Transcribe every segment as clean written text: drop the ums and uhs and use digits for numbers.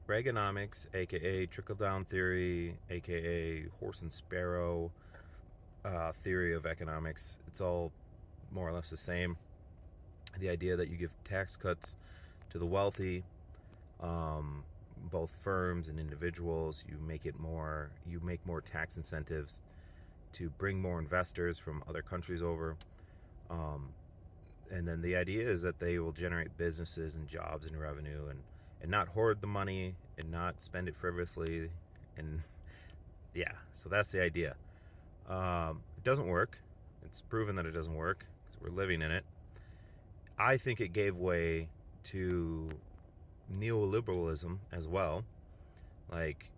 Reaganomics, aka trickle down theory, aka horse and sparrow theory of economics, it's all more or less the same. The idea that you give tax cuts to the wealthy, um, both firms and individuals, you make more tax incentives to bring more investors from other countries over. Um, and then the idea is that they will generate businesses and jobs and revenue, and not hoard the money and not spend it frivolously. And yeah, so that's the idea. It doesn't work. It's proven that it doesn't work because we're living in it. I think it gave way to neoliberalism as well, like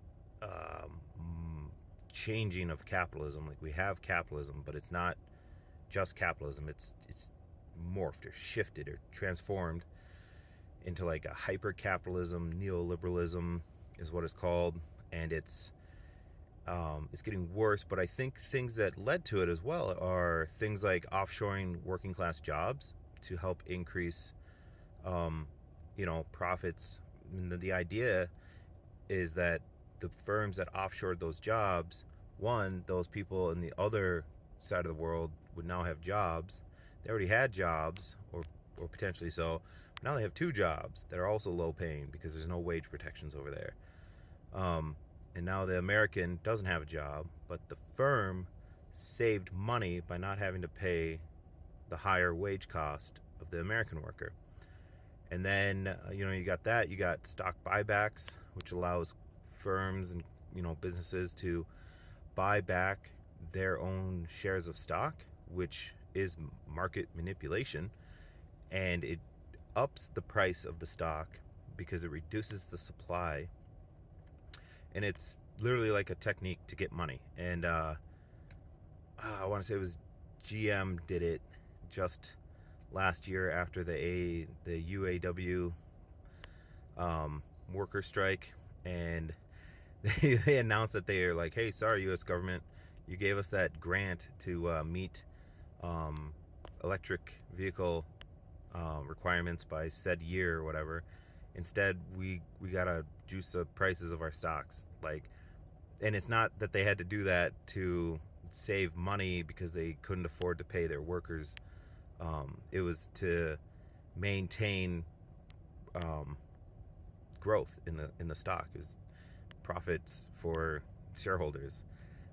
changing of capitalism. Like we have capitalism, but it's not just capitalism. It's morphed or shifted or transformed into like a hyper capitalism. Neoliberalism is what it's called, and it's getting worse. But I think things that led to it as well are things like offshoring working class jobs to help increase, um, profits. And the idea is that the firms that offshored those jobs, one, those people in the other side of the world would now have jobs. They already had jobs, or potentially so. Now they have two jobs that are also low paying because there's no wage protections over there. Um, and now the American doesn't have a job, but the firm saved money by not having to pay the higher wage cost of the American worker. And then you got that. You got stock buybacks, which allows firms and businesses to buy back their own shares of stock, which is market manipulation, and it ups the price of the stock because it reduces the supply, and it's literally like a technique to get money. And I want to say it was GM did it just last year after the UAW worker strike, and they announced that they are like, hey, sorry, U.S. government, you gave us that grant to meet um, electric vehicle requirements by said year or whatever. Instead, we gotta juice the prices of our stocks. Like, and it's not that they had to do that to save money because they couldn't afford to pay their workers. It was to maintain um, growth in the stock. It was profits for shareholders.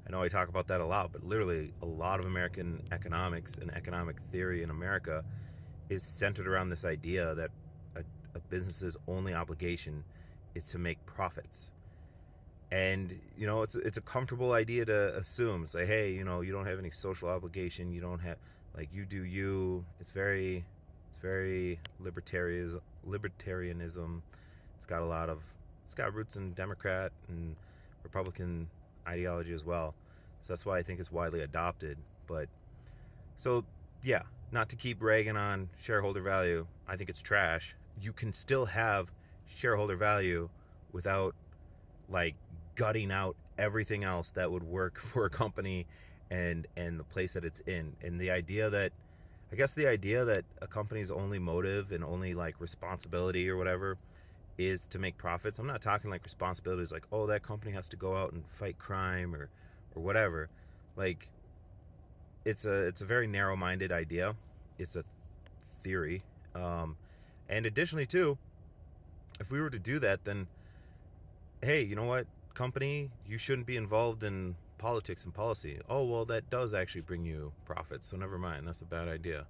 I know I talk about that a lot, but literally a lot of American economics and economic theory in America is centered around this idea that a business's only obligation is to make profits. And it's a comfortable idea to assume, say, hey, you don't have any social obligation, you don't have, like, you do you. It's very libertarianism. It's got roots in Democrat and Republican ideology as well. So that's why I think it's widely adopted. But so yeah, not to keep ragging on shareholder value, I think it's trash. You can still have shareholder value without, like, gutting out everything else that would work for a company and the place that it's in. And the idea that a company's only motive and only, like, responsibility or whatever is to make profits. I'm not talking like responsibilities like, oh, that company has to go out and fight crime or whatever. Like, it's a very narrow-minded idea. It's a theory. And additionally too, if we were to do that, then hey, you know what, company, you shouldn't be involved in politics and policy. Oh, well, that does actually bring you profits, so never mind. That's a bad idea.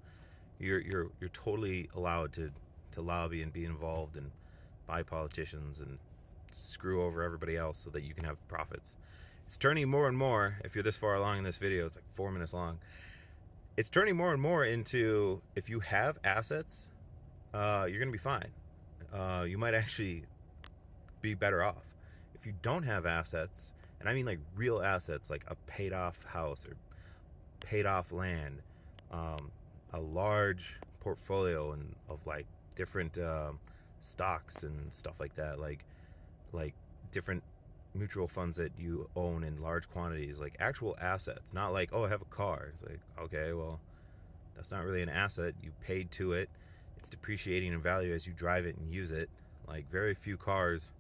You're totally allowed to lobby and be involved and buy politicians and screw over everybody else so that you can have profits. It's turning more and more, if you're this far along in this video, it's like 4 minutes long. It's turning more and more into, if you have assets, you're gonna be fine. You might actually be better off. If you don't have assets, and I mean like real assets, like a paid off house or paid off land, a large portfolio and of like different stocks and stuff like that, like different mutual funds that you own in large quantities, like actual assets, not like, oh, I have a car. It's like, okay, well, that's not really an asset. You paid to it. It's depreciating in value as you drive it and use it. Like, very few cars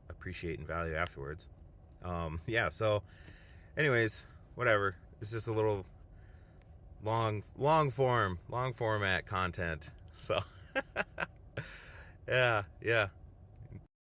appreciate and value afterwards. Yeah, so anyways, whatever. It's just a little long format content. So yeah.